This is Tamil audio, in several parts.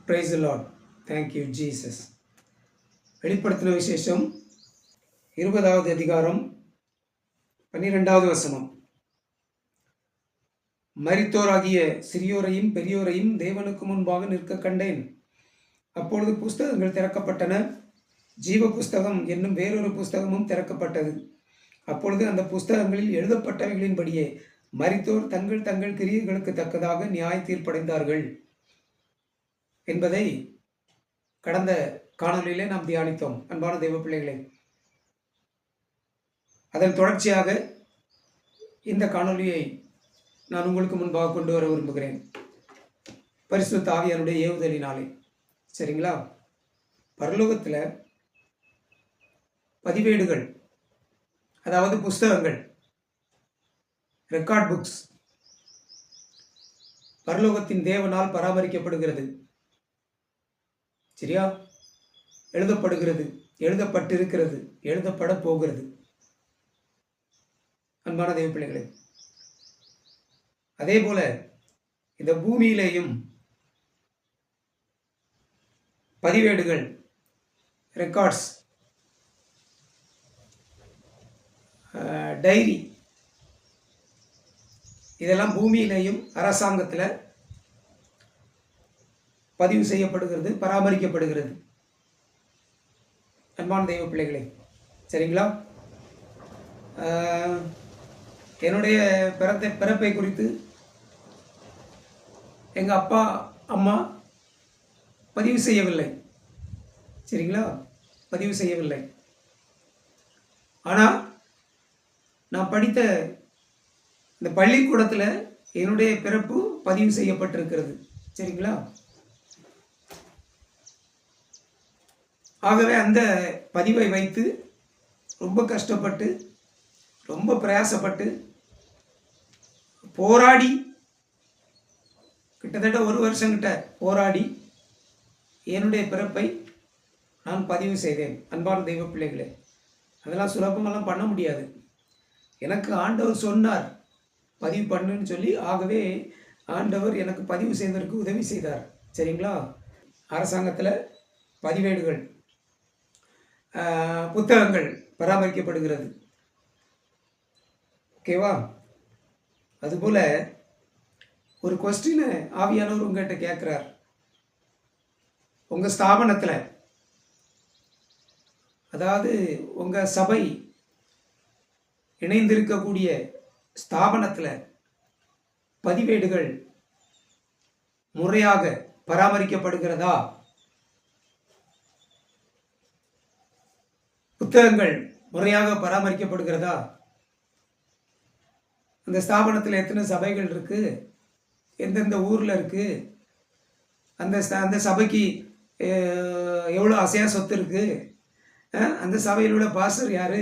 Praise the Lord. Thank you Jesus. வெளிப்படுத்தின விசேஷம் 20வது அதிகாரம் 12வது வசனம். மரித்தோராகிய சிறியோரையும் பெரியோரையும் தேவனுக்கு முன்பாக நிற்க கண்டேன். அப்பொழுது புஸ்தகங்கள் திறக்கப்பட்டன. ஜீவ புஸ்தகம் என்னும் வேறொரு புஸ்தகமும் திறக்கப்பட்டது. அப்பொழுது அந்த புஸ்தகங்களில் எழுதப்பட்டவைகளின்படியே மரித்தோர் தங்கள் தங்கள் கிரியைகளுக்கு தக்கதாக நியாய தீர்ப்படைந்தார்கள் என்பதை கடந்த காணொலியிலே நாம் தியானித்தோம். அன்பான தெய்வ பிள்ளைகளே, அதன் தொடர்ச்சியாக இந்த காணொலியை நான் உங்களுக்கு முன்பாக கொண்டு வர விரும்புகிறேன், பரிசுத்த ஆவியானுடைய ஏவுதலினாலே. சரிங்களா? பரலோகத்தில் பதிவேடுகள், அதாவது புஸ்தகங்கள், ரெக்கார்ட் புக்ஸ், பரலோகத்தின் தேவனால் பராமரிக்கப்படுகிறது. சரியா? எழுதப்படுகிறது, எழுதப்பட்டிருக்கிறது, எழுதப்பட போகிறது. அன்பான தெய்வ பிள்ளைகளே, அதே போல இந்த பூமியிலேயும் பதிவேடுகள், ரெக்கார்ட்ஸ், டைரி, இதெல்லாம் பூமியிலேயும் அரசாங்கத்தில் பதிவு செய்யப்படுகிறது, பராமரிக்கப்படுகிறது. அன்பான தெய்வ பிள்ளைகளே, சரிங்களா? என்னுடைய பிறப்பை குறித்து எங்கள் அப்பா அம்மா பதிவு செய்யவில்லை. சரிங்களா? பதிவு செய்யவில்லை. ஆனால் நான் படித்த இந்த பள்ளிக்கூடத்தில் என்னுடைய பிறப்பு பதிவு செய்யப்பட்டிருக்கிறது. சரிங்களா? ஆகவே அந்த பதிவை வைத்து ரொம்ப கஷ்டப்பட்டு, ரொம்ப பிரயாசப்பட்டு, போராடி, கிட்டத்தட்ட 1 வருஷங்கிட்ட போராடி என்னுடைய பிறப்பை நான் பதிவு செய்தேன். அன்பான தெய்வ பிள்ளைகளே, அதெல்லாம் சுலபமெல்லாம் பண்ண முடியாது. எனக்கு ஆண்டவர் சொன்னார் பதிவு பண்ணுன்னு சொல்லி. ஆகவே ஆண்டவர் எனக்கு பதிவு செய்வதற்கு உதவி செய்தார். சரிங்களா? அரசாங்கத்தில் பதிவேடுகள், புத்தகங்கள் பராமரிக்கப்படுகிறது. ஓகேவா? அதுபோல் ஒரு கொஸ்டினை ஆவியானவர் உங்கள்கிட்ட கேட்குறார். உங்கள் ஸ்தாபனத்தில், அதாவது உங்கள் சபை இணைந்திருக்கக்கூடிய ஸ்தாபனத்தில் பதிவேடுகள் முறையாக பராமரிக்கப்படுகிறதா? புத்தகங்கள் முறையாக பராமரிக்கப்படுகிறதா? அந்த ஸ்தாபனத்தில் எத்தனை சபைகள் இருக்குது, எந்தெந்த ஊரில் இருக்குது, அந்த சபைக்கு எவ்வளோ அசையா சொத்து இருக்குது, அந்த சபையில் உள்ள பாஸ்டர் யார்,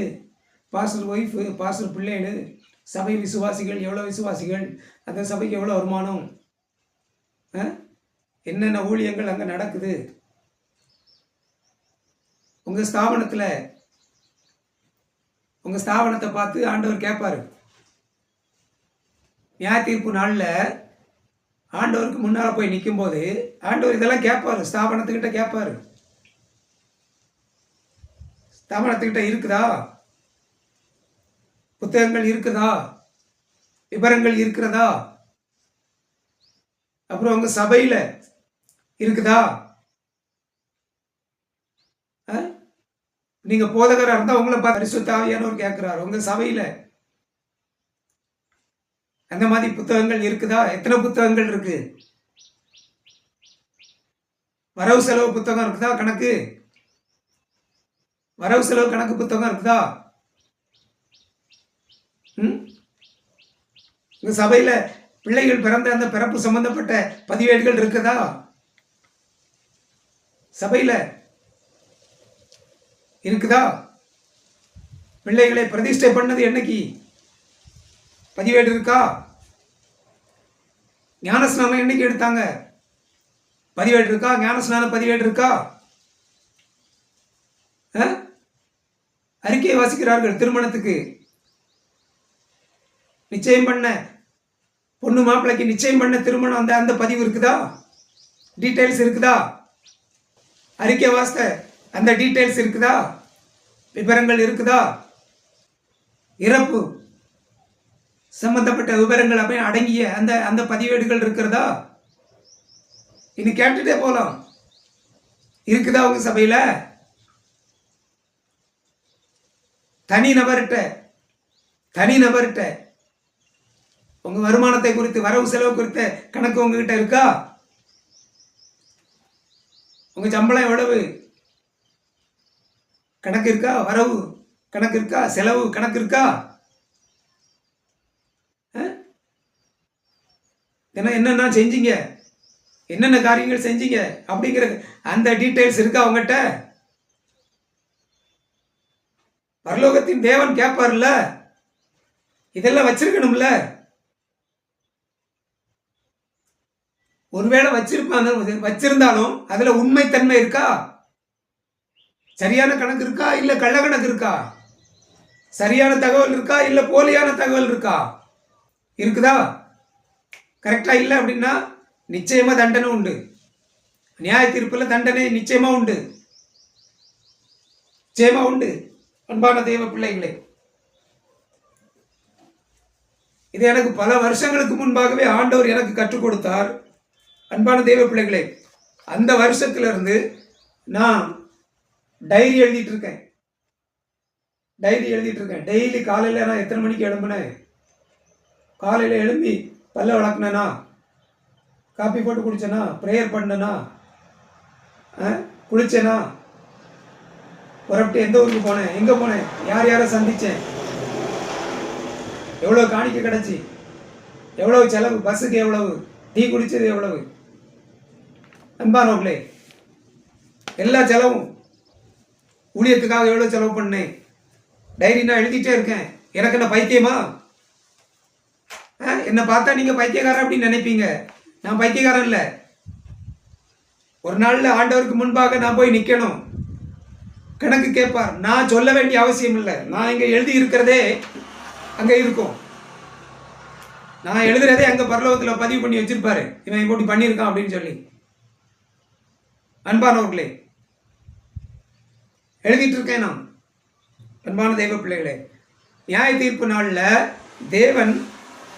பாஸ்டர் ஒய்ஃபு, பாஸ்டர் பிள்ளைகள், சபை விசுவாசிகள் எவ்வளோ விசுவாசிகள், அந்த சபைக்கு எவ்வளோ வருமானம், என்னென்ன ஊழியங்கள் அங்கே நடக்குது. உங்கள் ஸ்தாபனத்தில், உங்கள் ஸ்தாபனத்தை பார்த்து ஆண்டவர் கேட்பார். நியாய தீர்ப்பு நாளில் ஆண்டவருக்கு முன்னால் போய் நிற்கும்போது ஆண்டவர் இதெல்லாம் கேட்பார், ஸ்தாபனத்துக்கிட்ட கேட்பார். ஸ்தாபனத்துக்கிட்ட இருக்குதா, புத்தகங்கள் இருக்குதா, விவரங்கள் இருக்கிறதா, அப்புறம் உங்கள் சபையில் இருக்குதா? நீங்கள் போதகராக இருந்தால் உங்களை பார்த்து பரிசுத்த ஆவியானவர் கேட்குறாரு, உங்கள் சபையில் அந்த மாதிரி புத்தகங்கள் இருக்குதா? எத்தனை புத்தகங்கள் இருக்கு? வரவு செலவு புத்தகம் இருக்குதா? கணக்கு, வரவு செலவு கணக்கு புத்தகம் இருக்குதா? உங்க சபையில் பிள்ளைகள் பிறந்த அந்த பிறப்பு சம்பந்தப்பட்ட பதிவேடுகள் இருக்குதா? சபையில் இருக்குதா? பிள்ளைகளை பிரதிஷ்டை பண்ணது என்னைக்கு பதிவேடு இருக்கா? ஞானஸ்நானம் என்னைக்கு எடுத்தாங்க பதிவேடு இருக்கா? ஞானஸ்நான பதிவேடு இருக்கா? அறிக்கையை வாசிக்கிறார்கள். திருமணத்துக்கு நிச்சயம் பண்ண பொண்ணு மாப்பிள்ளைக்கு நிச்சயம் பண்ண திருமணம் அந்த பதிவு இருக்குதா? டீட்டெயில்ஸ் இருக்குதா? அறிக்கை வாஸ்த அந்த டீட்டெயில்ஸ் இருக்குதா? விவரங்கள் இருக்குதா? இறப்பு சம்பந்தப்பட்ட விவரங்கள் அப்படி அடங்கிய அந்த அந்த பதிவேடுகள் இருக்கிறதா? இன்னும் கேட்டுட்டே போகலாம். இருக்குதா உங்க சபையில? தனி நபர்கிட்ட உங்க வருமானத்தை குறித்து, வரவு செலவு குறித்த கணக்கு உங்ககிட்ட இருக்கா? உங்க சம்பளம் எவ்வளவு கணக்கு இருக்கா? வரவு கணக்கு இருக்கா? செலவு கணக்கு இருக்கா? என்னென்ன செஞ்சீங்க, என்னென்ன காரியங்கள் செஞ்சீங்க அப்படிங்கிற அந்த டீட்டெயில்ஸ் இருக்கா உங்ககிட்ட? பரலோகத்தின் தேவன் கேட்பார்ல, இதெல்லாம் வச்சிருக்கணும்ல. ஒருவேளை வச்சிருந்தாலும் அதுல உண்மைத்தன்மை இருக்கா? சரியான கணக்கு இருக்கா இல்ல கள்ள கணக்கு இருக்கா? சரியான தகவல் இருக்கா இல்ல போலியான தகவல் இருக்கா? இருக்குதா? கரெக்டா இல்லை அப்படின்னா நிச்சயமா தண்டனை உண்டு. நியாய தீர்ப்புல தண்டனை நிச்சயமா உண்டு. அன்பான தெய்வ பிள்ளைகளே, இது எனக்கு பல வருஷங்களுக்கு முன்பாகவே ஆண்டவர் எனக்கு கற்றுக் கொடுத்தார். அன்பான தெய்வ பிள்ளைகளே, அந்த வருஷத்திலிருந்து நான் டைரி எழுதிட்டு இருக்கேன். டெய்லி காலையில் நான் எத்தனை மணிக்கு எழும்புனேன், காலையில் எழும்பி பல்ல வளர்க்கினேனா, காப்பி போட்டு குடிச்சேனா, ப்ரேயர் பண்ணனா, குளிச்சேனா, புறப்பட்டு எந்த ஊருக்கு போனேன், எங்கே போனேன், யார் யாரை சந்தித்தேன், எவ்வளோ காணிக்க கிடச்சி, எவ்வளவு செலவு, பஸ்ஸுக்கு எவ்வளவு, டீ குடிச்சது எவ்வளவு. அன்பானவர்களே, எல்லா செலவும், ஊழியத்துக்காக எவ்வளோ செலவு பண்ணேன், டைரி நான் எழுதிட்டே இருக்கேன். எனக்கு என்ன பைத்தியமா? என்னை பார்த்தா நீங்கள் பைத்தியக்காரன் அப்படின்னு நினைப்பீங்க. நான் பைத்தியக்காரன் இல்லை. ஒரு நாளில் ஆண்டவருக்கு முன்பாக நான் போய் நிற்கணும், கணக்கு கேட்பார். நான் சொல்ல வேண்டிய அவசியம் இல்லை. நான் இங்கே எழுதி இருக்கிறதே அங்கே இருக்கும். நான் எழுதுறதே அங்கே பரலோகத்தில் பதிவு பண்ணி வச்சிருப்பாரு, இவன் இப்படி பண்ணியிருக்கான் அப்படின்னு சொல்லி. அன்பானவர்களே, எழுதிட்டு இருக்கேன் நான். அன்பான தெய்வ பிள்ளைகளே, நியாய தீர்ப்பு நாளில் தேவன்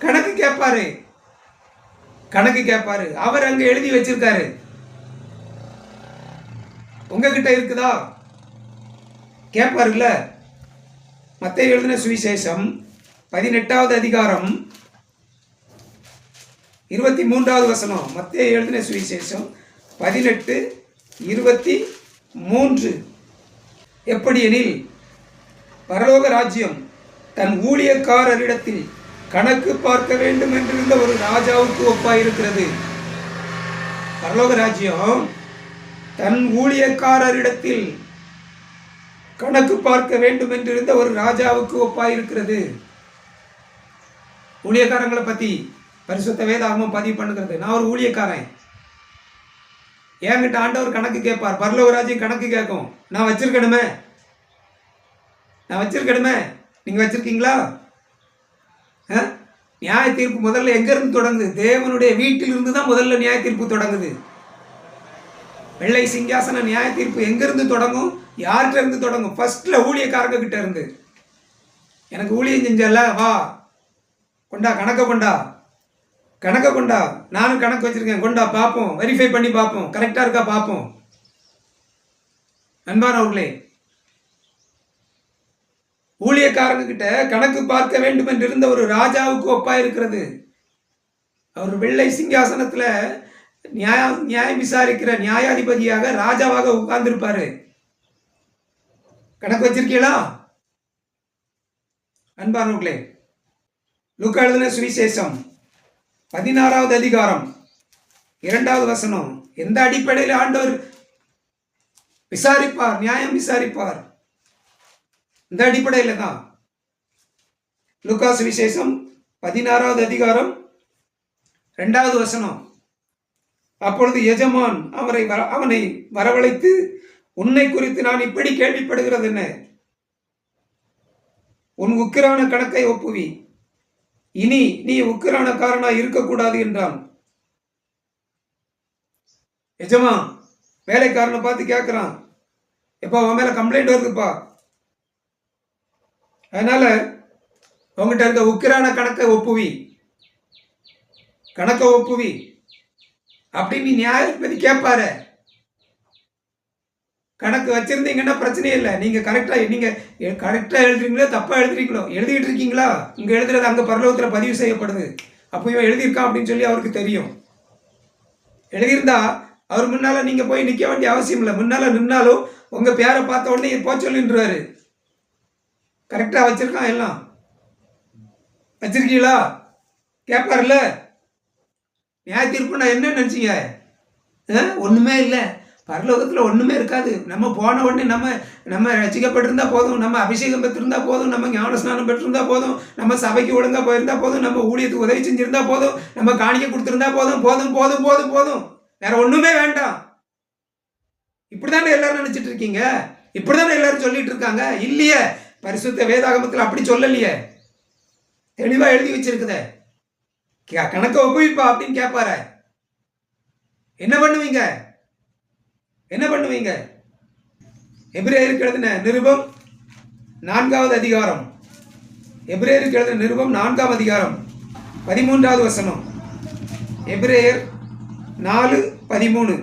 கணக்கு கேட்பாரு. அவர் அங்க எழுதி வச்சிருக்காரு. உங்ககிட்ட இருக்குதா? கேட்பாருல்ல. மத்தேயு எழுதின சுவிசேஷம் 18வது அதிகாரம் 23வது வசனம். மத்தேயு எழுதின சுவிசேஷம் 18:23. எப்படி எனில், பரலோக ராஜ்யம் தன் ஊழியக்காரரிடத்தில் கணக்கு பார்க்க வேண்டும் என்றிருந்த ஒரு ராஜாவுக்கு ஒப்பாயிருக்கிறது. பரலோக ராஜ்யம் தன் ஊழியக்காரரிடத்தில் கணக்கு பார்க்க வேண்டும் என்றிருந்த ஒரு ராஜாவுக்கு ஒப்பாயிருக்கிறது. ஊழியக்காரங்களை பத்தி பரிசுத்த வேதாகமம் பதிவு பண்ணுகிறது. நான் ஒரு ஊழியக்காரன், என்கிட்ட ஆண்டவர் கணக்கு கேட்பார். பரலோக ராஜ்யம் கணக்கு கேட்கும். நான் வச்சிருக்கணுமே. நீங்க வச்சிருக்கீங்களா? நியாய தீர்ப்பு முதல்ல எங்க இருந்து தொடங்குது? தேவனுடைய வீட்டிலிருந்து தான் முதல்ல நியாய தீர்ப்பு தொடங்குது. வெள்ளை சிங்காசன நியாய தீர்ப்பு எங்க இருந்து தொடங்கும்? யார்கிட்ட இருந்து தொடங்கும்? ஃபர்ஸ்ட்ல ஊழியக்காரங்க கிட்ட இருந்து. எனக்கு ஊழியம் செஞ்சல, வா கொண்டா, கணக்க கொண்டா, நானும் கணக்கு வச்சிருக்கேன், கொண்டா பார்ப்போம், வெரிஃபை பண்ணி பார்ப்போம், கரெக்டா இருக்கா பார்ப்போம். அன்பானவர்களே, ஊழியக்காரங்க கிட்ட கணக்கு பார்க்க வேண்டும் என்று இருந்த ஒரு ராஜாவுக்கு ஒப்பா இருக்கிறது. அவர் வெள்ளை சிங்காசனத்துல நியாயம் விசாரிக்கிற நியாயாதிபதியாக ராஜாவாக உட்கார்ந்திருப்பாரு. கணக்கு வச்சிருக்கீங்களா? அன்பானவர்களே, லூக்கா எழுதின சுவிசேஷம் 16வது அதிகாரம் 2வது வசனம். எந்த அடிப்படையில் ஆண்டவர் விசாரிப்பார், நியாயம் விசாரிப்பார்? இந்த அடிப்படையில் தான். லூக்கா சுவிசேஷம் 16வது அதிகாரம் 2வது வசனம். அப்பொழுது எஜமான் அவனை வரவழைத்து, உன்னை குறித்து நான் இப்படி கேள்விப்படுகிறது என்ன? உன் உக்கிரான கணக்கை ஒப்புவி, இனி நீ உக்கிரானக்காரனாய் இருக்கக்கூடாது என்றான். எஜமா வேலைக்காரனை பார்த்து கேட்குறான், எப்போ உன் மேலே கம்ப்ளைண்ட் வருதுப்பா, அதனால உங்ககிட்ட இருக்க உக்கிரான கணக்கை ஒப்புவி அப்படின்னு நியாயாதிபதி கேட்பாரு. கணக்கு வச்சிருந்தீங்கன்னா பிரச்சனையே இல்லை. நீங்கள் கரெக்டாக எழுதுறீங்களோ தப்பாக எழுதுறீங்களோ, எழுதிட்டு இருக்கீங்களா, இங்கே எழுதுறது அங்கே பரலோகத்தில் பதிவு செய்யப்படுது. அப்போ இவன் எழுதியிருக்கான் அப்படின்னு சொல்லி அவருக்கு தெரியும். எழுதியிருந்தா அவர் முன்னால் நீங்கள் போய் நிற்க வேண்டிய அவசியம் இல்லை. முன்னால் நின்னாலும் உங்கள் பேரை பார்த்த உடனே போ சொல்லின்றாரு. கரெக்டாக வச்சிருக்கான், எல்லாம் வச்சிருக்கீங்களா கேட்பார்ல. நியாய தீர்ப்பு நான் என்ன நினச்சிங்க? ஒன்றுமே இல்லை, பரலோகத்தில் ஒன்றுமே இருக்காது. நம்ம போன உடனே நம்ம ரசிக்கப்பட்டிருந்தா போதும், நம்ம அபிஷேகம் பெற்றிருந்தா போதும், நம்ம ஞான ஸ்நானம் பெற்றிருந்தா போதும், நம்ம சபைக்கு ஒழுங்காக போயிருந்தா போதும், நம்ம ஊழியத்துக்கு உதவி செஞ்சிருந்தா போதும், நம்ம காணிக்க கொடுத்துருந்தா போதும், போதும் போதும் போதும் போதும், வேற ஒன்றுமே வேண்டாம். இப்படிதானே எல்லாரும் நினச்சிட்டு இருக்கீங்க? இப்படிதானே எல்லாரும் சொல்லிட்டு இருக்காங்க? இல்லையே, பரிசுத்த வேதாகமத்தில் அப்படி சொல்லலையே. தெளிவாக எழுதி வச்சிருக்குதே. கணக்கை ஒப்புவிப்பா அப்படின்னு கேட்பாரு. என்ன பண்ணுவீங்க? எபிரேயருக்கு எழுதின நிருபம் 4வது அதிகாரம், எபிரேயருக்கு எழுதின நிருபம் 4ஆம் அதிகாரம் 13வது வசனம். எபிரேயர் 4:13.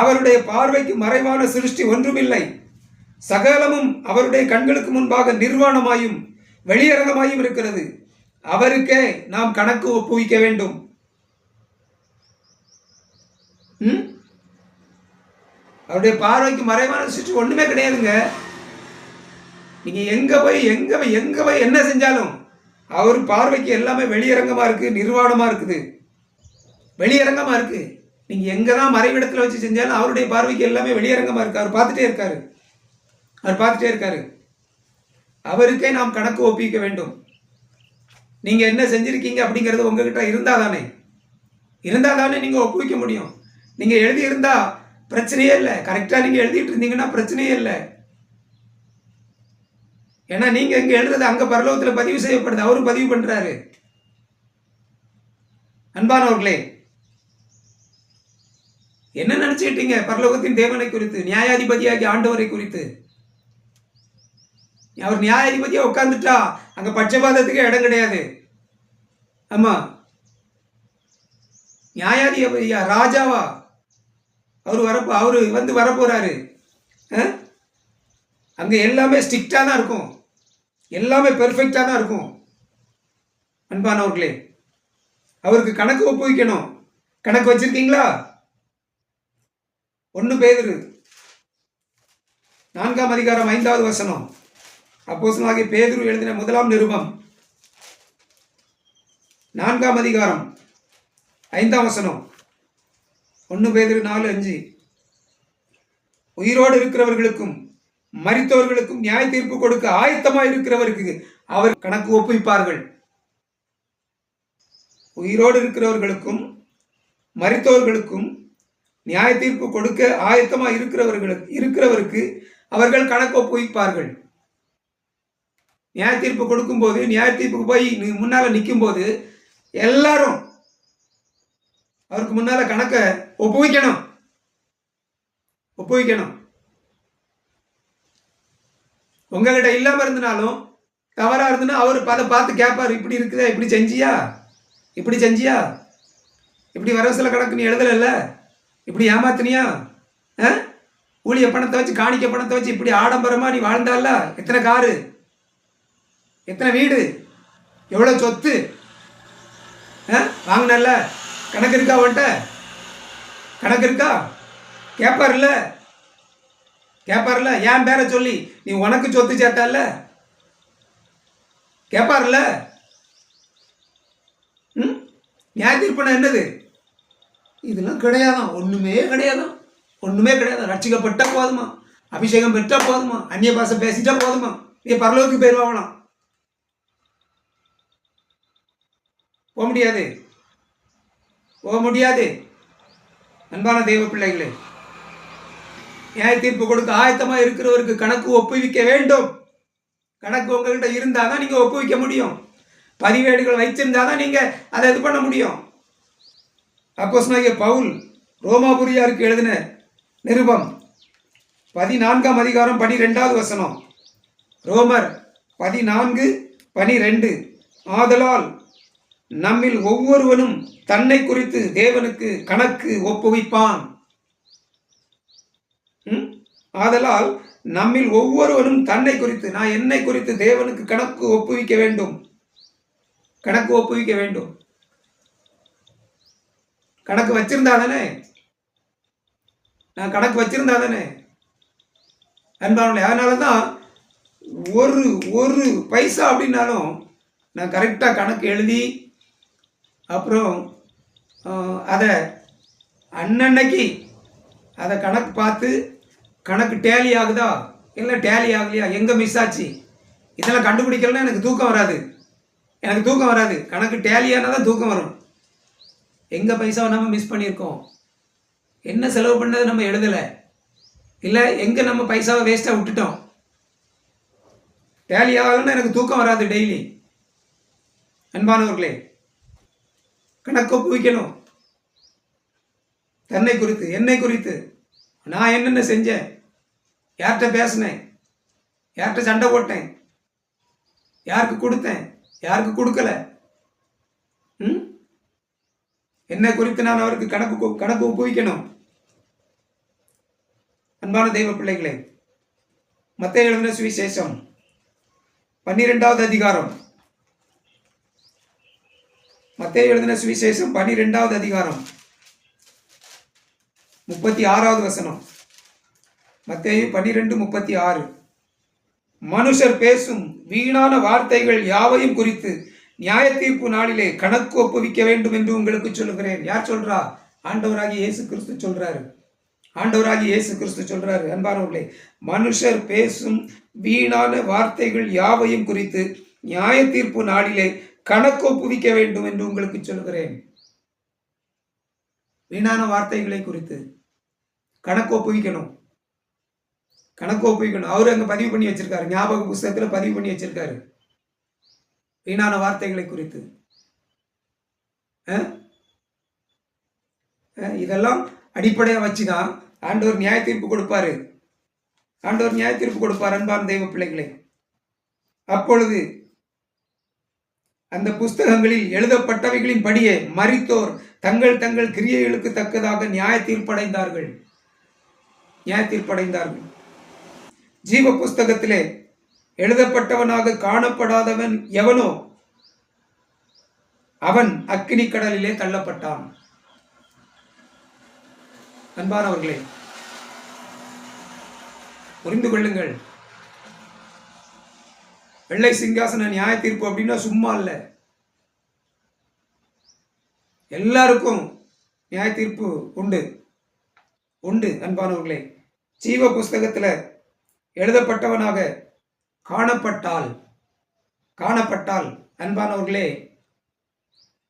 அவருடைய பார்வைக்கு மறைவான சிருஷ்டி ஒன்றுமில்லை, சகலமும் அவருடைய கண்களுக்கு முன்பாக நிர்வாணமாயும் வெளியரங்கமாயும் இருக்கிறது. அவருக்கே நாம் கணக்கு ஒப்புவிக்க வேண்டும். அவருடைய பார்வைக்கு மறைவான சிருஷ்டி ஒண்ணுமே கிடையாதுங்க. நீங்க எங்க போய் என்ன செஞ்சாலும் அவர் பார்வைக்கு எல்லாமே வெளியரங்கமா இருக்கு, நிர்வாணமா இருக்குது, வெளியரங்கமா இருக்கு. நீங்க எங்கதான் மறைவிடத்துல வச்சு செஞ்சாலும் அவருடைய பார்வைக்கு எல்லாமே வெளியரங்கமா இருக்கு. அவர் பார்த்துட்டே இருக்காரு. அவருக்கே நாம் கணக்கு ஒப்பிக்க வேண்டும். நீங்க என்ன செஞ்சிருக்கீங்க அப்படிங்கிறது உங்ககிட்ட இருந்தா தானே நீங்க ஒப்புவிக்க முடியும். நீங்க எழுதி இருந்தா பிரச்சனையே இல்லை. கரெக்டா நீங்க எழுதிட்டு இருந்தீங்கன்னா பிரச்சனையே இல்லை. ஏன்னா நீங்க இங்க எழுதுறது அங்க பரலோகத்துல பதிவு செய்யப்படுது, அவரும் பதிவு பண்றாரு. அன்பானவர்களே, என்ன நினைச்சுக்கிட்டீங்க பரலோகத்தின் தேவனை குறித்து, நியாயாதிபதியாகி ஆண்டவரை குறித்து? அவர் நியாயாதிபதியா உட்கார்ந்துட்டா அங்க பட்சபாதத்துக்கு இடம் கிடையாது. ஆமா, நியாயாதிபதியா, ராஜாவா அவரு வந்து வரப்போறாரு. அங்க எல்லாமே ஸ்ட்ரிக்டா தான் இருக்கும், எல்லாமே பெர்ஃபெக்டா தான் இருக்கும். அன்பானவர்களே, அவருக்கு கணக்கு ஒப்புவிக்கணும். கணக்கு வச்சிருக்கீங்களா? 1 பேதுரு 4ஆம் அதிகாரம் 5வது வசனம். அப்போஸ்தலனாகிய பேதுரு எழுதின முதலாம் நிருபம் 4ஆம் அதிகாரம் 5ஆம் வசனம். 1 பேதுரு 4:5. உயிரோடு இருக்கிறவர்களுக்கும் மரித்தவர்களுக்கும் நியாய தீர்ப்பு கொடுக்க ஆயத்தமாய் இருக்கிறவருக்கு அவர் கணக்கு ஒப்புவிப்பார்கள். உயிரோடு இருக்கிறவர்களுக்கும் மரித்தவர்களுக்கும் நியாய தீர்ப்பு கொடுக்க ஆயத்தமாய் இருக்கிறவருக்கு அவர்கள் கணக்கு ஒப்புவிப்பார்கள். நியாய தீர்ப்பு கொடுக்கும்போது, நியாய தீர்ப்புக்கு போய் முன்னால நிற்கும் போது எல்லாரும் அவருக்கு முன்னால கணக்க ஒப்புவிக்கணும். உங்ககிட்ட இல்லாம இருந்தனாலும் தவறா இருந்துன்னா அவர் அதை பார்த்து கேட்பார். இப்படி இருக்குதா, இப்படி செஞ்சியா, இப்படி வரவு கணக்கு நீ எழுதல, இப்படி ஏமாத்தினியா, ஊழிய பணத்தை வச்சு காணிக்க பணத்தை வச்சு இப்படி ஆடம்பரமா நீ வாழ்ந்தால, எத்தனை காரு, எத்தனை வீடு, எவ்வளவு சொத்து வாங்கினல்ல, கணக்கு இருக்கா? அவன்கிட்ட கணக்கு இருக்கா? கேட்பார்ல, என் பேரை சொல்லி நீ உனக்கு சொத்து சேர்த்தால கேட்பார்ல. நியாய தீர்ப்புனா என்னது? இதெல்லாம் கிடையாதான், ஒண்ணுமே கிடையாது. ரட்சிக்கப்பட்ட போதுமா, அபிஷேகம் பெற்றா போதுமா, அந்நிய பாஷை பேசிட்டா போதுமா, நீ பரலோகத்துக்கு போயிருவாங்களாம். போக முடியாது. அன்பான தெய்வ பிள்ளைகளே, நியாய தீர்ப்பு கொடுக்க ஆயத்தமா இருக்கிறவருக்கு கணக்கு ஒப்புவிக்க வேண்டும். கணக்கு உங்ககிட்ட இருந்தாதான் நீங்க ஒப்புவிக்க முடியும். பதிவேடுகள் வைச்சிருந்தாதான் நீங்க அதை இது பண்ண முடியும். அப்போஸ்தலனாகிய பவுல் ரோமாபுரியாருக்கு எழுதின நிருபம் 14ஆம் அதிகாரம் 12வது வசனம். ரோமர் 14:12. ஆதலால் நம்மில் ஒவ்வொருவனும் தன்னை குறித்து தேவனுக்கு கணக்கு ஒப்புவிப்பான். ஆதலால் நம்மில் ஒவ்வொருவனும் தன்னை குறித்து, நான் என்னை குறித்து தேவனுக்கு கணக்கு ஒப்புவிக்க வேண்டும். கணக்கு ஒப்புவிக்க வேண்டும். கணக்கு வச்சிருந்தா தானே, நான் கணக்கு வச்சிருந்தா தானே அன்பானவர்களே. அதனால தான் ஒரு பைசா அப்படின்னாலும் நான் கரெக்டாக கணக்கு எழுதி அப்புறம் அதை அன்னன்னைக்கு அதை கணக்கு பார்த்து கணக்கு டேலி ஆகுதா இல்லை டேலி ஆகலையா, எங்கே மிஸ் ஆச்சு, இதெல்லாம் கண்டுபிடிக்கலன்னா எனக்கு தூக்கம் வராது. கணக்கு டேலியானால் தான் தூக்கம் வரும். எங்கே பைசாவை நம்ம மிஸ் பண்ணியிருக்கோம், என்ன செலவு பண்ணது நம்ம எழுதலை, இல்லை எங்கே நம்ம பைசாவை வேஸ்ட்டாக விட்டுட்டோம். டேலி ஆகலைன்னா எனக்கு தூக்கம் வராது டெய்லி. அன்பானவர்களே, கணக்கு ஒப்புவிக்கணும். தன்னை குறித்து, என்னை குறித்து, நான் என்னென்ன செஞ்சேன், யார்கிட்ட பேசினேன், யார்கிட்ட சண்டை போட்டேன், யாருக்கு கொடுத்தேன், யாருக்கு கொடுக்கல, என்னை குறித்து நான் அவருக்கு கணக்கு ஒப்புவிக்கணும். அன்பான தெய்வ பிள்ளைகளே, மத்தேயு எழுதின சுவிசேஷம் 12வது அதிகாரம். மத்தேயு எழுதின சுவிசேஷம் 12வது அதிகாரம் 36வது வசனம். மத்தேயு 12:36. மனுஷர் பேசும் வீணான வார்த்தைகள் யாவையும் குறித்து நியாய தீர்ப்பு நாளிலே கணக்கு ஒப்புவிக்க வேண்டும் என்று உங்களுக்கு சொல்லுகிறேன். யார் சொல்றா? ஆண்டவராகிய இயேசு கிறிஸ்து சொல்றாரு. அன்பானவர்களே, மனுஷர் பேசும் வீணான வார்த்தைகள் யாவையும் குறித்து நியாய தீர்ப்பு நாளிலே கணக்கு ஒப்புவிக்க வேண்டும் என்று உங்களுக்கு சொல்லுகிறேன். வீணான வார்த்தைகளை குறித்து கணக்கு ஒப்புவிக்கணும். அவரு அங்க பதிவு பண்ணி வச்சிருக்காரு, ஞாபக புஸ்தகத்துல பதிவு பண்ணி வச்சிருக்காரு வீணான வார்த்தைகளை குறித்து. இதெல்லாம் அடிப்படையா வச்சுதான் ஆண்டவர் நியாய தீர்ப்பு கொடுப்பாரு. அன்பான தெய்வ பிள்ளைகளை, அப்பொழுது அந்த புஸ்தகங்களில் எழுதப்பட்டவைகளின் படியே மரித்தோர் தங்கள் தங்கள் கிரியைகளுக்கு தக்கதாக நியாய தீர்ப்படைந்தார்கள். ஜீவ புஸ்தகத்திலே எழுதப்பட்டவனாக காணப்படாதவன் எவனோ அவன் அக்கினி கடலிலே தள்ளப்பட்டான். அன்பானவர்களே, புரிந்து கொள்ளுங்கள். வெள்ளை சிங்காசன நியாய தீர்ப்பு அப்படின்னா சும்மா இல்ல. எல்லாருக்கும் நியாய தீர்ப்பு உண்டு. அன்பானவர்களே, ஜீவ புஸ்தகத்துல எழுதப்பட்டவனாக காணப்பட்டால் அன்பானவர்களே,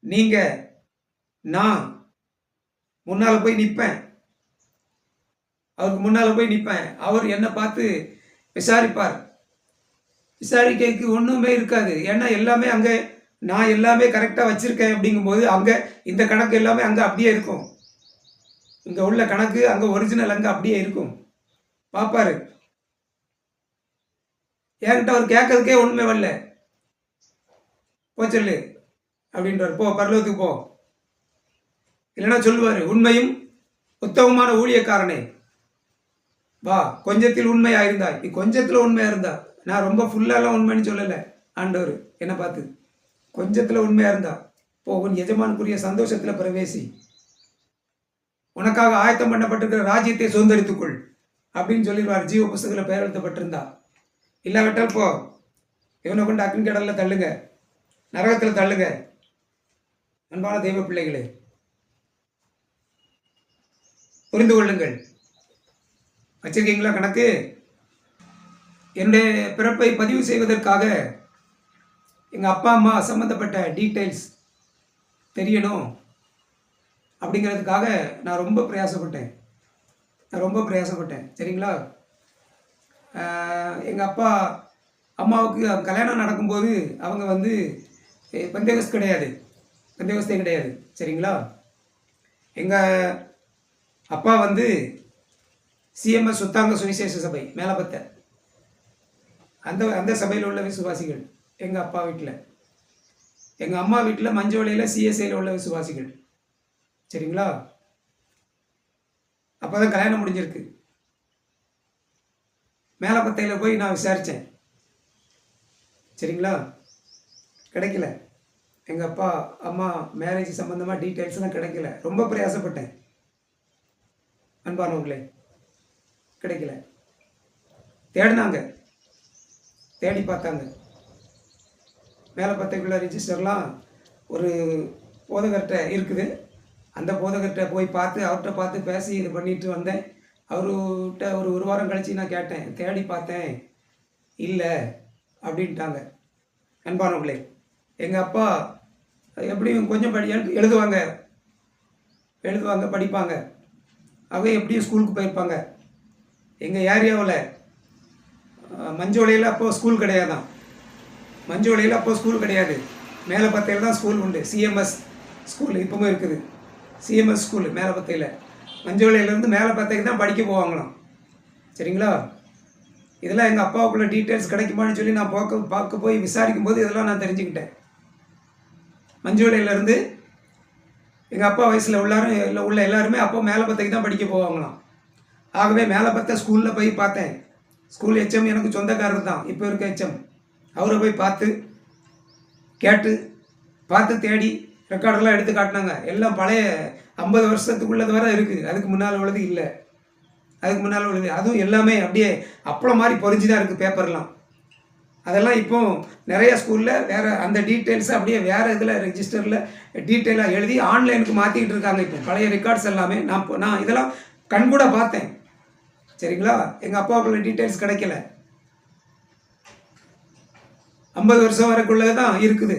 நீங்க நான் முன்னால போய் நிற்பேன். அவருக்கு முன்னால போய் நிற்பேன். அவர் என்னை பார்த்து விசாரிப்பார். விசாரிக்கைக்கு ஒன்றுமே இருக்காது. ஏன்னா எல்லாமே அங்கே நான் எல்லாமே கரெக்டாக வச்சுருக்கேன். அப்படிங்கும்போது அங்கே இந்த கணக்கு எல்லாமே அங்கே அப்படியே இருக்கும். இங்கே உள்ள கணக்கு அங்கே ஒரிஜினல் அங்கே அப்படியே இருக்கும். பார்ப்பாரு. என்கிட்ட அவர் கேட்கறதுக்கே ஒன்றுமே வரல. போ சொல்லு அப்படின்றார். போ பரலோகத்துக்கு போ. இல்லைன்னா சொல்லுவார், உண்மையும் உத்தமமான ஊழியக்காரனே வா, கொஞ்சத்தில் உண்மையா இருந்தாய். நீ கொஞ்சத்தில் உண்மையா இருந்தா, நான் ரொம்ப ஃபுல்லாலாம் உண்மைன்னு சொல்லலை. ஆண்டவர் என்னை பார்த்து கொஞ்சத்தில் உண்மையா இருந்தா போ, உன் எஜமானுக்குரிய சந்தோஷத்தில் பிரவேசி, உனக்காக ஆயத்தம் பண்ணப்பட்டிருக்கிற ராஜ்யத்தை சுதந்திரித்துக்கொள் அப்படின்னு சொல்லிடுவார். ஜீவ புஸ்தகத்தில் பெயர் எழுதப்பட்டிருந்தா. இல்லாவிட்டால் போ, இவனை கொண்டு அக்கினி கடலில் தள்ளுங்க, நரகத்தில் தள்ளுங்க. அன்பான தெய்வ பிள்ளைகளே, புரிந்து கொள்ளுங்கள். வச்சிருக்கீங்களா கணக்கு? என்னுடைய பிறப்பை பதிவு செய்வதற்காக எங்கள் அப்பா அம்மா சம்மந்தப்பட்ட டீட்டெயில்ஸ் தெரியணும் அப்படிங்கிறதுக்காக நான் ரொம்ப பிரயாசப்பட்டேன். சரிங்களா? எங்கள் அப்பா அம்மாவுக்கு கல்யாணம் நடக்கும்போது அவங்க பெந்தேகஸ்தே கிடையாது. சரிங்களா? எங்கள் அப்பா வந்து சிஎம்எஸ் சுத்தாங்க சுவிசேஷ சபை மேலப்பத்தை, அந்த அந்த சபையில் உள்ள விசுவாசிகள் எங்கள் அப்பா வீட்டில். எங்கள் அம்மா வீட்டில் மஞ்சோலையில் சிஎஸ்ஐயில் உள்ள விசுவாசிகள். சரிங்களா? அப்போ தான் கல்யாணம் முடிஞ்சிருக்கு. மேலப்பத்தையில் போய் நான் விசாரித்தேன். சரிங்களா? கிடைக்கல. எங்கள் அப்பா அம்மா மேரேஜ் சம்மந்தமாக டீட்டெயில்ஸ்லாம் கிடைக்கல. ரொம்ப பிரயாசப்பட்டேன் அன்பானவங்களே, கிடைக்கல. தேடினாங்க, தேடி பார்த்தாங்க. மேலப்பத்தைக்குள்ள ரிஜிஸ்டர்லாம் ஒரு போதகர்கிட்ட இருக்குது. அந்த போதகர்கிட்ட போய் பார்த்து அவர்கிட்ட பார்த்து பேசி இது பண்ணிட்டு வந்தேன். அவர்கிட்ட ஒரு வாரம் கழித்து நான் கேட்டேன், தேடி பார்த்தேன், இல்லை அப்படின்ட்டாங்க. அன்பானவங்களே, எங்கள் அப்பா எப்படியும் கொஞ்சம் எழுதுவாங்க படிப்பாங்க. அவங்க எப்படியும் ஸ்கூலுக்கு போயிருப்பாங்க. எங்கள் ஏரியாவில் மஞ்சோலையில் அப்போது ஸ்கூல் கிடையாதான். மஞ்சோலையில் அப்போது ஸ்கூல் கிடையாது. மேலப்பத்தையில் தான் ஸ்கூல் உண்டு. சிஎம்எஸ் ஸ்கூல் இப்போவும் இருக்குது. CMS school மேலப்பத்தையில். மஞ்சோலையிலேருந்து மேலப்பத்தைக்கு தான் படிக்க போவாங்களாம். சரிங்களா? இதெல்லாம் எங்கள் அப்பாவுக்குள்ள டீட்டெயில்ஸ் கிடைக்குமான்னு சொல்லி நான் பார்க்க போய் விசாரிக்கும் போது இதெல்லாம் நான் தெரிஞ்சுக்கிட்டேன். மஞ்சோலையிலேருந்து எங்கள் அப்பா வயசில் உள்ள எல்லாருமே அப்போ மேலப்பத்தைக்கு தான் படிக்க போவாங்களாம். ஆகவே மேலப்பத்தை ஸ்கூலில் போய் பார்த்தேன். ஸ்கூல் ஹெச்எம் எனக்கு சொந்தக்காரர் தான், இப்போ இருக்க ஹெச்எம். அவரை போய் பார்த்து தேடி ரெக்கார்டெல்லாம் எடுத்து காட்டினாங்க. எல்லாம் பழைய 50 வருஷத்துக்குள்ளது வரை இருக்குது. அதுக்கு முன்னால் உள்ளது இல்லை. அதுவும் எல்லாமே அப்படியே அப்பளம் மாதிரி பொறிஞ்சு தான் இருக்குது பேப்பர்லாம். அதெல்லாம் இப்போ நிறைய ஸ்கூலில் வேறு அந்த டீட்டெயில்ஸை அப்படியே வேறு இதில் ரெஜிஸ்டரில் டீட்டெயிலாக எழுதி ஆன்லைனுக்கு மாற்றிக்கிட்டு இருக்காங்க. இப்போ பழைய ரெக்கார்ட்ஸ் எல்லாமே நான் இதெல்லாம் கண்கூட பார்த்தேன். சரிங்களா? எங்கள் அப்பாவுக்குள்ள டீட்டெயில்ஸ் கிடைக்கல. 50 வருஷம் வரைக்குள்ளது தான் இருக்குது.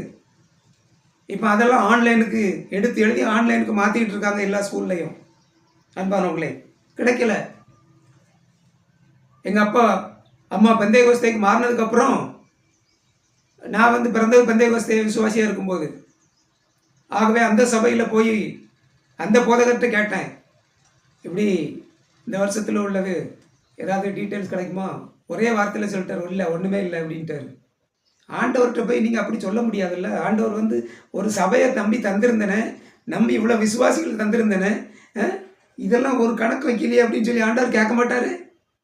இப்போ அதெல்லாம் ஆன்லைனுக்கு எடுத்து எழுதி ஆன்லைனுக்கு மாற்றிக்கிட்டு இருக்காங்க எல்லா ஸ்கூல்லையும். அன்பானவங்களே, கிடைக்கல. எங்கள் அப்பா அம்மா பெந்தைகோஸ்தைக்கு மாறினதுக்கப்புறம் நான் வந்து பிறந்தது பெந்தைகோஸ்தை விசுவாசியாக இருக்கும்போது, ஆகவே அந்த சபையில் போய் அந்த போதகர்கிட்ட கேட்டேன், இப்படி இந்த வருஷத்தில் உள்ளது ஏதாவது டீட்டெயில்ஸ் கிடைக்குமா? ஒரே வார்த்தையில் சொல்லிட்டார், இல்லை ஒன்றுமே இல்லை அப்படின்ட்டார். ஆண்டவர்கிட்ட போய் நீங்கள் அப்படி சொல்ல முடியாதுல்ல. ஆண்டவர் வந்து ஒரு சபையை நம்பி இவ்வளோ விசுவாசிகள் தந்திருந்தேனே, இதெல்லாம் ஒரு கணக்கு வைக்கலையே அப்படின்னு சொல்லி ஆண்டவர் கேட்க மாட்டார்?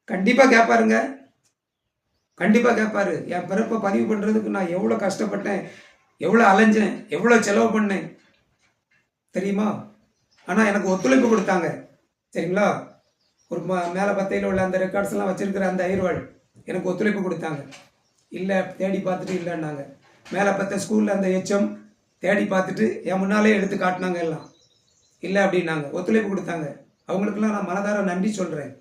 கண்டிப்பாக கேட்பாருங்க, கண்டிப்பாக கேட்பாரு. என் பிறப்பை பதிவு பண்ணுறதுக்கு நான் எவ்வளோ கஷ்டப்பட்டேன், எவ்வளோ அலைஞ்சேன், எவ்வளோ செலவு பண்ணேன் தெரியுமா? ஆனால் எனக்கு ஒத்துழைப்பு கொடுத்தாங்க. சரிங்களா? ஒரு மேலப்பத்தையில் உள்ள அந்த ரெக்கார்ட்ஸ் எல்லாம் வச்சிருக்கிற அந்த ஐயர்வாள் எனக்கு ஒத்துழைப்பு கொடுத்தாங்க. இல்லை தேடி பார்த்துட்டு இல்லைன்னாங்க. மேலப்பத்தை ஸ்கூலில் அந்த ஹெச்எம் தேடி பார்த்துட்டு என் முன்னாலே எடுத்து காட்டினாங்க. எல்லாம் இல்லை அப்படின்னாங்க, ஒத்துழைப்பு கொடுத்தாங்க. அவங்களுக்கெல்லாம் நான் மனதார நன்றி சொல்கிறேன்.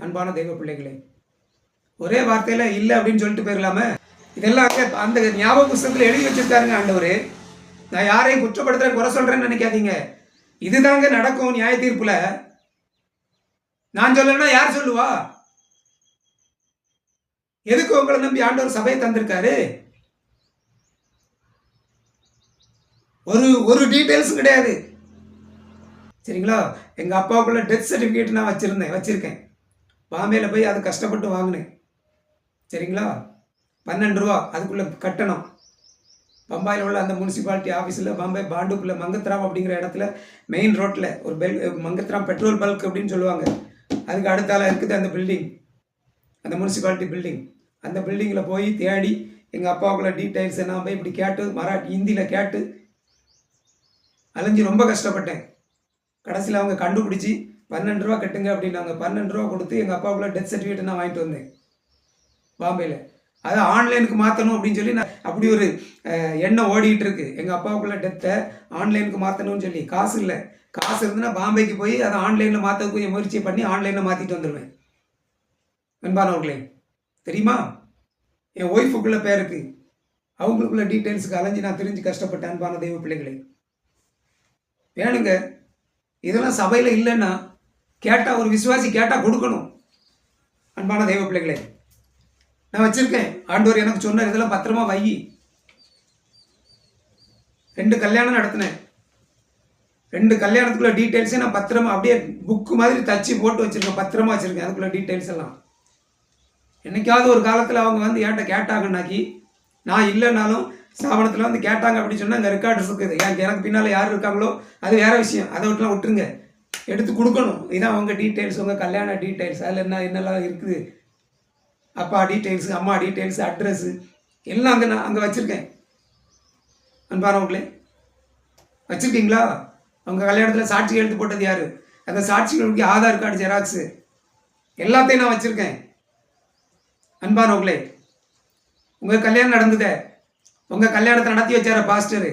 அன்பான தெய்வ பிள்ளைகளே, ஒரே வார்த்தையில் இல்லை அப்படின்னு சொல்லிட்டு போயிடலாமே. இதெல்லாம் அந்த ஞாபக புஸ்தகத்தில் எழுதி வச்சிருக்காருங்க ஆண்டவர். நான் யாரையும் குற்றப்படுத்துறேன், குறை சொல்கிறேன்னு நினைக்காதீங்க. இதுதாங்க நடக்கும் நியாய தீர்ப்பில். நான் சொல்லலைன்னா யார் சொல்லுவா? எதுக்கு உங்களை நம்பி ஆண்டவர் சபையை தந்திருக்காரு? ஒரு டீட்டெயில்ஸும் கிடையாது. சரிங்களா? எங்கள் அப்பாவுக்குள்ள டெத் சர்டிஃபிகேட் நான் வச்சிருக்கேன். பாம்பேயில் போய் அது கஷ்டப்பட்டு வாங்கினேன். சரிங்களா? 12 ரூபா அதுக்குள்ளே கட்டணும். பம்பாயில் உள்ள அந்த முனிசிபாலிட்டி ஆஃபீஸில் பாம்பே பாண்டுக்குள்ளே மங்கத்ராம் அப்படிங்கிற இடத்துல மெயின் ரோட்டில் ஒரு மங்கத்ராம் பெட்ரோல் பல்க் அப்படின்னு சொல்லுவாங்க. அதுக்கு அடுத்தால இருக்குது அந்த பில்டிங், அந்த முனிசிபாலிட்டி பில்டிங். அந்த பில்டிங்கில் போய் தேடி எங்கள் அப்பாவுக்குள்ள டீட்டெயில்ஸை நான் போய் இப்படி கேட்டு ஹிந்தியில் கேட்டு அலைஞ்சு ரொம்ப கஷ்டப்பட்டேன். கடைசியில் அவங்க கண்டுபிடிச்சி 12 ரூபா கட்டுங்க அப்படின்னாங்க. 12 ரூபா கொடுத்து எங்கள் அப்பாவுக்குள்ள டெத் சர்டிஃபிகேட் நான் வாங்கிட்டு வந்தேன் பாம்பேயில். அதை ஆன்லைனுக்கு மாற்றணும் அப்படின்னு சொல்லி நான் அப்படி ஒரு எண்ணம் ஓடிக்கிட்டு இருக்கு. எங்கள் அப்பாவுக்குள்ள டெத்தை ஆன்லைனுக்கு மாற்றணும்னு சொல்லி காசு இல்லை. காசு இருந்துன்னா பாம்பேக்கு போய் அதை ஆன்லைனில் மாற்றக்கூடிய முயற்சி பண்ணி ஆன்லைனில் மாற்றிட்டு வந்துடுவேன். அன்பானவர்களே, தெரியுமா? என் ஒய்ஃபுக்குள்ள பேருக்கு அவங்களுக்குள்ள டீட்டெயில்ஸுக்கு அலைஞ்சு நான் தெரிஞ்சு கஷ்டப்பட்டேன். அன்பான தெய்வ பிள்ளைகளே, வேணுங்க. இதெல்லாம் சபையில் இல்லைன்னா கேட்டால் ஒரு விசுவாசி கேட்டால் கொடுக்கணும். அன்பான தெய்வ பிள்ளைகளே, நான் வச்சுருக்கேன். ஆண்டவர் எனக்கு சொன்னார், இதெல்லாம் பத்திரமா வை. 2 கல்யாணம் நடத்தினேன். 2 கல்யாணத்துக்குள்ள டீட்டெயில்ஸே நான் பத்திரமா அப்படியே புக்கு மாதிரி தச்சு போட்டு வச்சுருக்கேன், பத்திரமா வச்சுருக்கேன் அதுக்குள்ள டீட்டெயில்ஸ் எல்லாம். என்னைக்காவது ஒரு காலத்தில் அவங்க வந்து என்கிட்ட கேட்டாங்கன்னாக்கி, நான் இல்லைனாலும் ஸ்தாபனத்தில் வந்து கேட்டாங்க அப்படின்னு சொன்னால், அங்கே ரெக்கார்ட்ஸ் இருக்குது. எனக்கு பின்னால் யார் இருக்காங்களோ அது வேறு விஷயம், அதை விட்டுலாம் விட்டுருங்க. எடுத்து கொடுக்கணும். இதான் உங்கள் டீட்டெயில்ஸ், உங்கள் கல்யாண டீட்டெயில்ஸ், அதில் என்னெல்லாம் இருக்குது, அப்பா டீட்டெயில்ஸு, அம்மா டீட்டெயில்ஸு, அட்ரஸ்ஸு எல்லாம் நான் அங்கே வச்சுருக்கேன். அன்பானவங்களே, வச்சுருக்கீங்களா? அவங்க கல்யாணத்தில் சாட்சி எழுத்து போட்டது யார், அந்த சாட்சிகளுக்கு ஆதார் கார்டு ஜெராக்ஸு எல்லாத்தையும் நான் வச்சுருக்கேன். அன்பானவங்களே, உங்கள் கல்யாணம் நடந்தது, உங்கள் கல்யாணத்தை நடத்தி வச்சார பாஸ்டரு,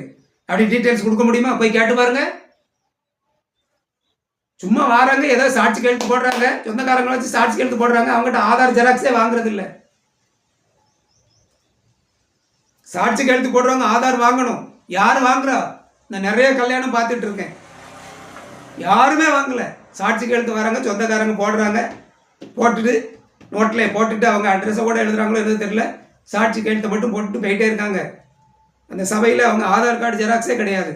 அப்படி டீட்டெயில்ஸ் கொடுக்க முடியுமா? போய் கேட்டு பாருங்க. சும்மா வாராங்க, ஏதோ சாட்சி எழுத்து போடுறாங்க, சொந்தக்காரங்களை வச்சு சாட்சி எழுத்து போடுறாங்க, அவங்ககிட்ட ஆதார் ஜெராக்ஸே வாங்குறது இல்லை. சாட்சி எழுத்து போடுறவங்க ஆதார் வாங்கணும். யார் வாங்குறா? நான் நிறைய கல்யாணம் பார்த்துட்டு இருக்கேன், யாருமே வாங்கலை. சாட்சி எழுத்து வராங்க, சொந்தக்காரங்க போடுறாங்க, போட்டுட்டு நோட்டில் போட்டுட்டு அவங்க அட்ரஸை கூட எழுதுறாங்களோ எதுவும் தெரியல, சாட்சி கையெழுத்தை மட்டும் போட்டு போயிட்டே இருக்காங்க. அந்த சபையில் அவங்க ஆதார் கார்டு ஜெராக்ஸே கிடையாது.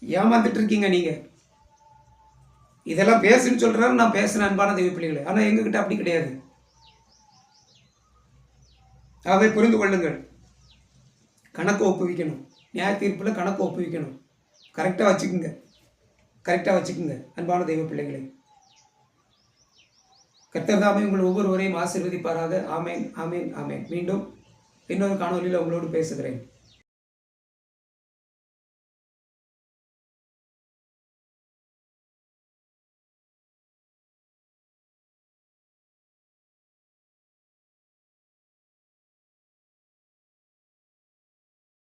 ஏமாந்துட்டு இருக்கீங்க நீங்கள். இதெல்லாம் பேசுன்னு சொல்கிறாரு, நான் பேசுகிறேன் அன்பான தெய்வ பிள்ளைகளை. ஆனால் எங்ககிட்ட அப்படி கிடையாது. அதை புரிந்து கொள்ளுங்கள். கணக்கு ஒப்புவிக்கணும், நியாய தீர்ப்பில் கணக்கு ஒப்புவிக்கணும். கரெக்டாக வச்சுக்குங்க, கரெக்டாக வச்சுக்குங்க அன்பான தெய்வ பிள்ளைகளை. கர்த்தர் தாமே உங்கள் ஒவ்வொருவரையும் ஆசீர்வதிப்பாராக. ஆமேன், ஆமேன், ஆமேன். மீண்டும் இன்னொரு காணொலியில் உங்களோடு பேசுகிறேன்.